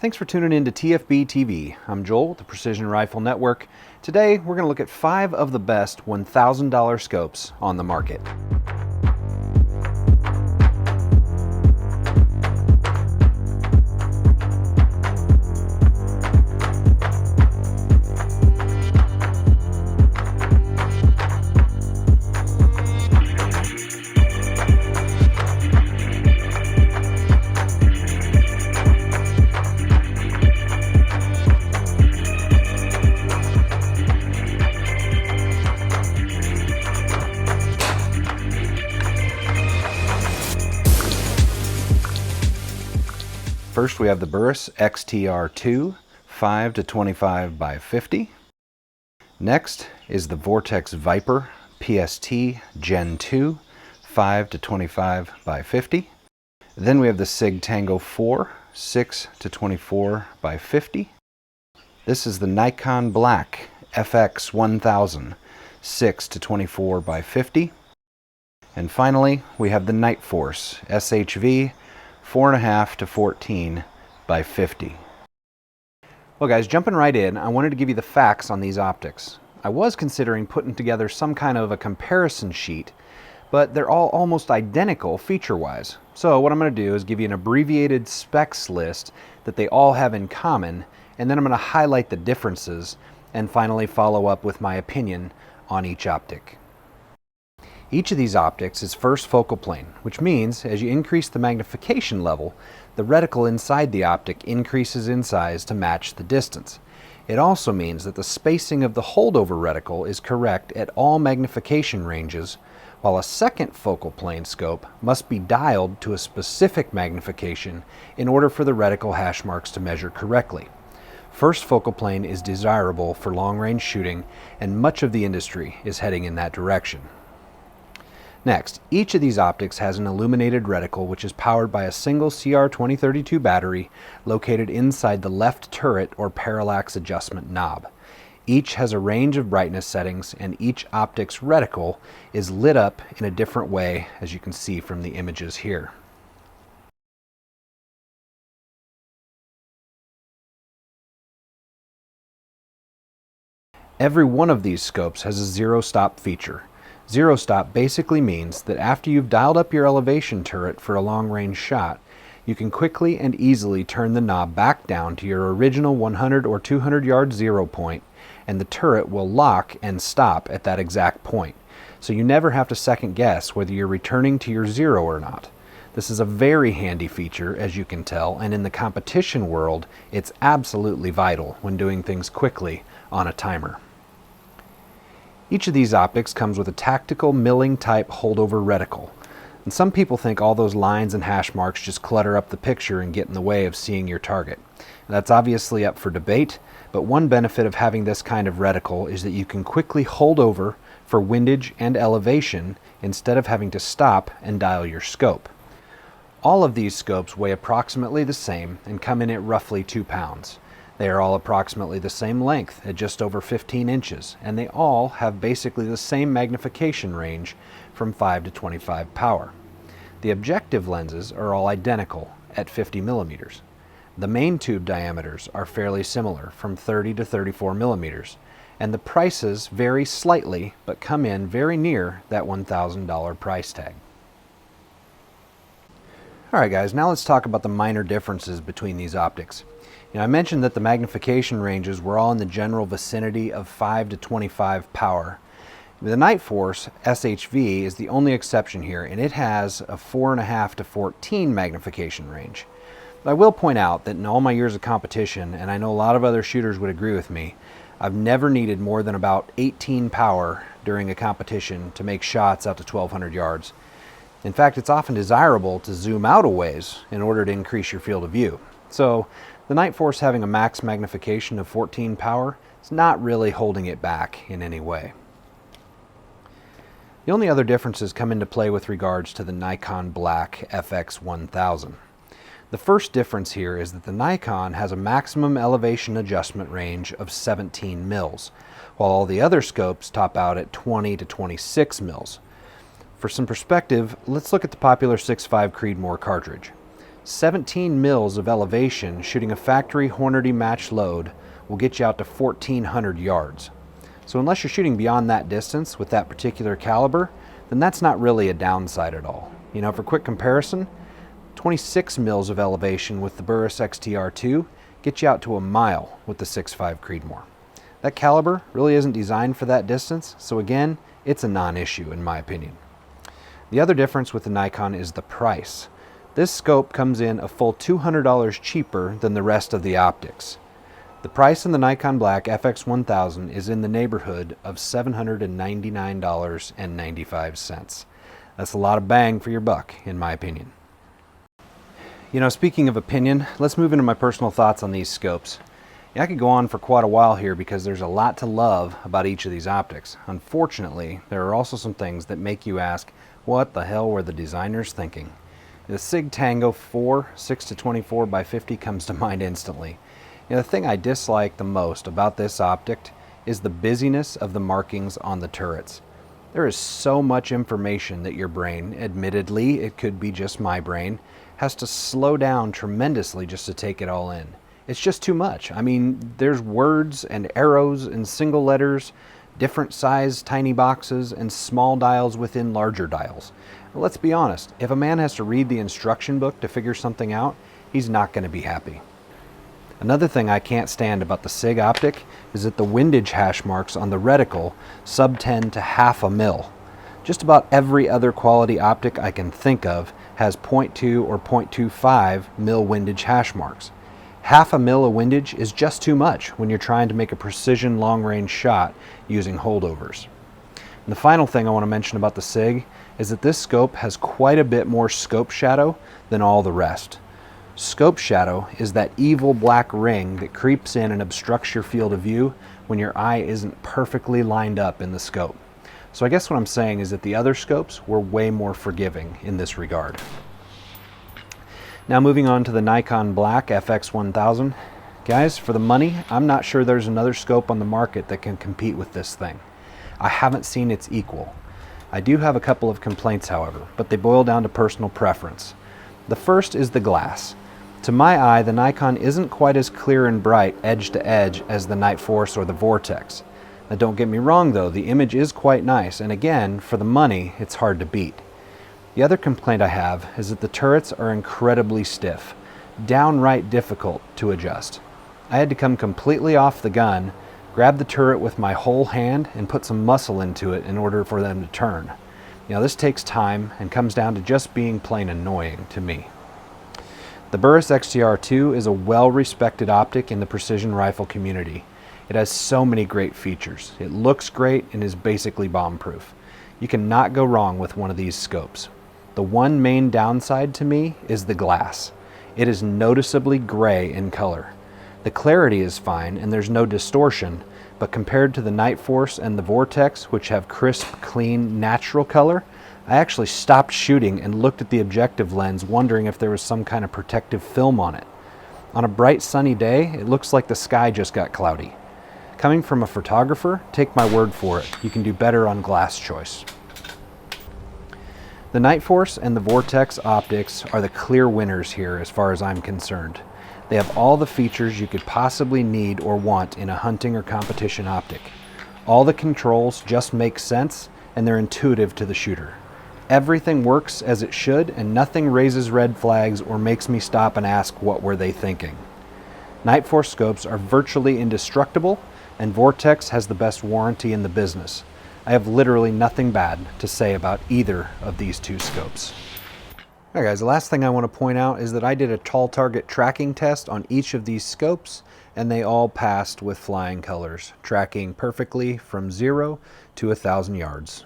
Thanks for tuning in to TFB TV. I'm Joel with the Precision Rifle Network. Today we're going to look at 5 of the best $1,000 scopes on the market. First, we have the Burris XTR-2 5 to 25 by 50. Next is the Vortex Viper PST Gen 2 5 to 25 by 50. Then we have the Sig Tango 4 6 to 24 by 50. This is the Nikon Black FX 1000 6 to 24 by 50. And finally, we have the Nightforce SHV 4.5 to 14 by 50. Well guys, jumping right in, I wanted to give you the facts on these optics. I was considering putting together some kind of a comparison sheet, but they're all almost identical feature-wise. So what I'm going to do is give you an abbreviated specs list that they all have in common, and then I'm going to highlight the differences and finally follow up with my opinion on each optic. Each of these optics is first focal plane, which means as you increase the magnification level, the reticle inside the optic increases in size to match the distance. It also means that the spacing of the holdover reticle is correct at all magnification ranges, while a second focal plane scope must be dialed to a specific magnification in order for the reticle hash marks to measure correctly. First focal plane is desirable for long-range shooting, and much of the industry is heading in that direction. Next, each of these optics has an illuminated reticle which is powered by a single CR2032 battery located inside the left turret or parallax adjustment knob. Each has a range of brightness settings, and each optic's reticle is lit up in a different way, as you can see from the images here. Every one of these scopes has a zero-stop feature. Zero stop basically means that after you've dialed up your elevation turret for a long-range shot, you can quickly and easily turn the knob back down to your original 100 or 200 yard zero point, and the turret will lock and stop at that exact point. So you never have to second guess whether you're returning to your zero or not. This is a very handy feature, as you can tell, and in the competition world, it's absolutely vital when doing things quickly on a timer. Each of these optics comes with a tactical milling type holdover reticle. And some people think all those lines and hash marks just clutter up the picture and get in the way of seeing your target. And that's obviously up for debate, but one benefit of having this kind of reticle is that you can quickly hold over for windage and elevation instead of having to stop and dial your scope. All of these scopes weigh approximately the same and come in at roughly 2 pounds. They are all approximately the same length at just over 15 inches, and they all have basically the same magnification range from 5 to 25 power. The objective lenses are all identical at 50 millimeters. The main tube diameters are fairly similar from 30 to 34 millimeters, and the prices vary slightly but come in very near that $1,000 price tag. Alright guys, now let's talk about the minor differences between these optics. I mentioned that the magnification ranges were all in the general vicinity of 5 to 25 power. The Nightforce SHV is the only exception here, and it has a 4.5 to 14 magnification range. But I will point out that in all my years of competition, and I know a lot of other shooters would agree with me, I've never needed more than about 18 power during a competition to make shots out to 1,200 yards. In fact, it's often desirable to zoom out a ways in order to increase your field of view. So the Nightforce having a max magnification of 14 power is not really holding it back in any way. The only other differences come into play with regards to the Nikon Black FX 1000. The first difference here is that the Nikon has a maximum elevation adjustment range of 17 mils, while all the other scopes top out at 20 to 26 mils. For some perspective, let's look at the popular 6.5 Creedmoor cartridge. 17 mils of elevation shooting a factory Hornady match load will get you out to 1,400 yards. So unless you're shooting beyond that distance with that particular caliber, then that's not really a downside at all. You know, for quick comparison, 26 mils of elevation with the Burris XTR-2 gets you out to a mile with the 6.5 Creedmoor. That caliber really isn't designed for that distance, so again, it's a non-issue in my opinion. The other difference with the Nikon is the price. This scope comes in a full $200 cheaper than the rest of the optics. The price in the Nikon Black FX1000 is in the neighborhood of $799.95. That's a lot of bang for your buck, in my opinion. You know, speaking of opinion, let's move into my personal thoughts on these scopes. Yeah, I could go on for quite a while here because there's a lot to love about each of these optics. Unfortunately, there are also some things that make you ask, what the hell were the designers thinking? The Sig Tango 4 6-24 by 50 comes to mind instantly. You know, the thing I dislike the most about this optic is the busyness of the markings on the turrets. There is so much information that your brain, admittedly it could be just my brain, has to slow down tremendously just to take it all in. It's just too much. I mean, there's words and arrows and single letters, different size tiny boxes, and small dials within larger dials. Let's be honest, if a man has to read the instruction book to figure something out, he's not going to be happy. Another thing I can't stand about the Sig optic is that the windage hash marks on the reticle sub 10 to half a mil. Just about every other quality optic I can think of has 0.2 or 0.25 mil windage hash marks. Half a mil of windage is just too much when you're trying to make a precision long-range shot using holdovers. And the final thing I want to mention about the Sig is that this scope has quite a bit more scope shadow than all the rest. Scope shadow is that evil black ring that creeps in and obstructs your field of view when your eye isn't perfectly lined up in the scope. So I guess what I'm saying is that the other scopes were way more forgiving in this regard. Now moving on to the Nikon Black FX1000. Guys, for the money, I'm not sure there's another scope on the market that can compete with this thing. I haven't seen its equal. I do have a couple of complaints, however, but they boil down to personal preference. The first is the glass. To my eye, the Nikon isn't quite as clear and bright edge to edge as the Nightforce or the Vortex. Now don't get me wrong though, the image is quite nice, and again, for the money, it's hard to beat. The other complaint I have is that the turrets are incredibly stiff, downright difficult to adjust. I had to come completely off the gun, grab the turret with my whole hand, and put some muscle into it in order for them to turn. You know, this takes time and comes down to just being plain annoying to me. The Burris XTR-2 is a well-respected optic in the precision rifle community. It has so many great features. It looks great and is basically bomb-proof. You cannot go wrong with one of these scopes. The one main downside to me is the glass. It is noticeably gray in color. The clarity is fine and there's no distortion, but compared to the Nightforce and the Vortex, which have crisp, clean, natural color, I actually stopped shooting and looked at the objective lens wondering if there was some kind of protective film on it. On a bright sunny day, it looks like the sky just got cloudy. Coming from a photographer, take my word for it, you can do better on glass choice. The Nightforce and the Vortex optics are the clear winners here as far as I'm concerned. They have all the features you could possibly need or want in a hunting or competition optic. All the controls just make sense and they're intuitive to the shooter. Everything works as it should and nothing raises red flags or makes me stop and ask what were they thinking. Nightforce scopes are virtually indestructible and Vortex has the best warranty in the business. I have literally nothing bad to say about either of these two scopes. Alright guys, the last thing I want to point out is that I did a tall target tracking test on each of these scopes and they all passed with flying colors, tracking perfectly from 0 to 1,000 yards.